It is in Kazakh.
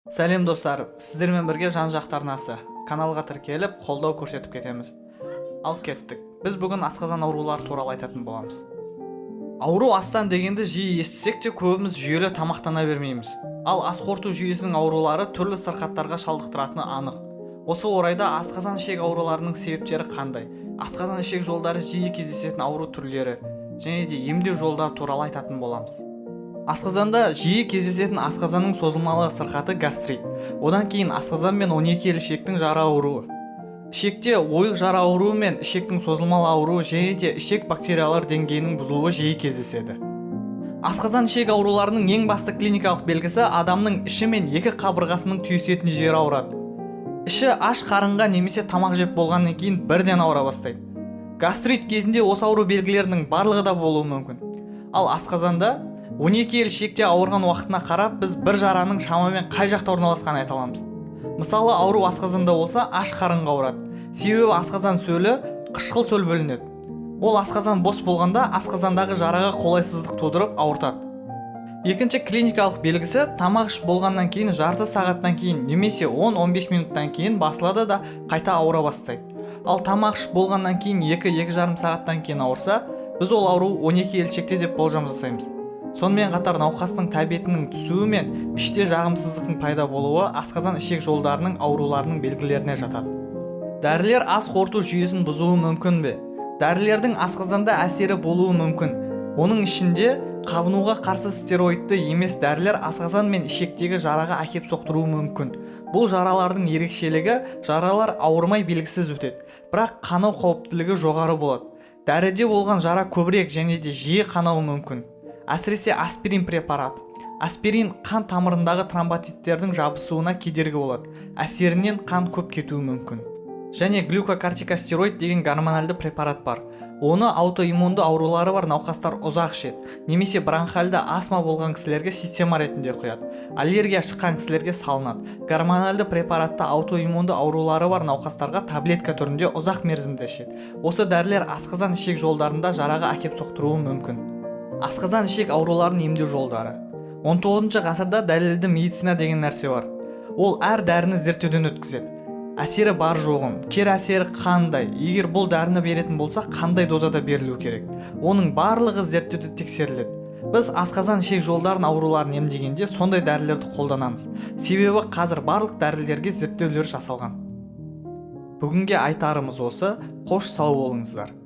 Сәлем достар, сіздермен бірге жан-жақты арнасы каналға тіркеліп, қолдау көрсетіп кетеміз. Ал кеттік. Біз бүгін асқазан аурулары туралы айтатын боламыз. Ауру астан дегенді жиі естісек те, көбіміз жүйелі тамақтана бермейміз. Ал ас қорыту жүйесінің аурулары түрлі сырқаттарға шалдықтыратыны анық. Осы орайда асқазан ішек ауруларының себептері қандай? Асқазан ішек жолдары жиі кездесетін ауру түрлері және де емдеу жолдары туралы айтатын боламыз. Асқазанда жиі кездесетін асқазанның созылмалы сырқаты гастрит. Одан кейін асқазан мен 12 ішектің жара ауруы. Ішекте ойық жара ауруы мен ішектің созылмалы ауруы және де ішек бактериялар деңгейінің бұзылуы жиі кездеседі. Асқазан ішек ауруларының ең басты клиникалық белгісі адамның іші мен екі қабырғасының түйісетін жері ауырады. Іші аш қарынға немесе тамақ жеп болғаннан кейін бірден ауыра бастайды. Гастрит кезінде осы ауру белгілерінің барлығы да болуы мүмкін. Ал асқазанда 12 ішекте ауырған уақытына қарап біз бір жараның шамамен қай жақта орналасқанын айта аламыз. Мысалы, ауру асқазанда болса аш қарынға ауырады. Себебі асқазан сөлі қышқыл сөл бөлінеді. Ол асқазан бос болғанда асқазандағы жараға қолайсыздық тудырып ауыртады. Екінші клиникалық белгісі тамақ ішіп болғаннан кейін жарты сағаттан кейін немесе 10-15 минуттан кейін басылады да қайта ауыра бастайды. Ал тамақ ішіп болғаннан кейін 2-2,5 сағаттан кейін ауырса, біз ол ауру 12 ішекте деп болжам жасаймыз. Сонымен қатар науқастың тәбетінің түсуі мен іште жағымсыздықтың пайда болуы асқазан ішек жолдарының ауруларының белгілеріне жатады. Дәрілер ас қорыту жүйесін бұзуы мүмкін бе? Дәрілердің асқазанда әсері болуы мүмкін. Оның ішінде қабынуға қарсы стероидты емес дәрілер асқазан мен ішектегі жараға әкеп соқтыруы мүмкін. Бұл жаралардың ерекшелігі жаралар ауырмай белгісіз өтеді, бірақ қанау қауіптілігі жоғары болады. Дәріде болған жара көбірек және де жиі қанауы мүмкін. Әсіресе аспирин препараты. Аспирин қан тамырындағы тромботиттердің жабысуына кедергі болады. Әсерінен қан көп кетуі мүмкін. Және глюкокортикостероид деген гормоналды препарат бар. Оны аутоиммунды аурулары бар науқастар ұзақ ішеді. Немесе бронхальды астма болған кісілерге система ретінде құяды. Аллергия шыққан кісілерге салынады. Гормоналды препаратты аутоиммунды аурулары бар науқастарға таблетка түрінде ұзақ мерзімде ішеді. Осы дәрілер асқазан ішек жолдарында жараға әкеп соқтыруы мүмкін. Асқазан ішек ауруларын емдеу жолдары. 19 ғасырда дәлелді медицина деген нәрсе бар. Ол әр дәріні зерттеуден өткізеді. Әсері бар жоғын, кері әсері қандай, егер бұл дәріні беретін болса қандай дозада берілу керек. Оның барлығы зерттеуде тексеріледі. Біз асқазан ішек жолдарын ауруларын емдегенде сондай дәрілерді қолданамыз. Себебі қазір барлық дәрілерге зерттеулер жасалған. Бүгінге айтарымыз осы. Қош сау болыңыздар.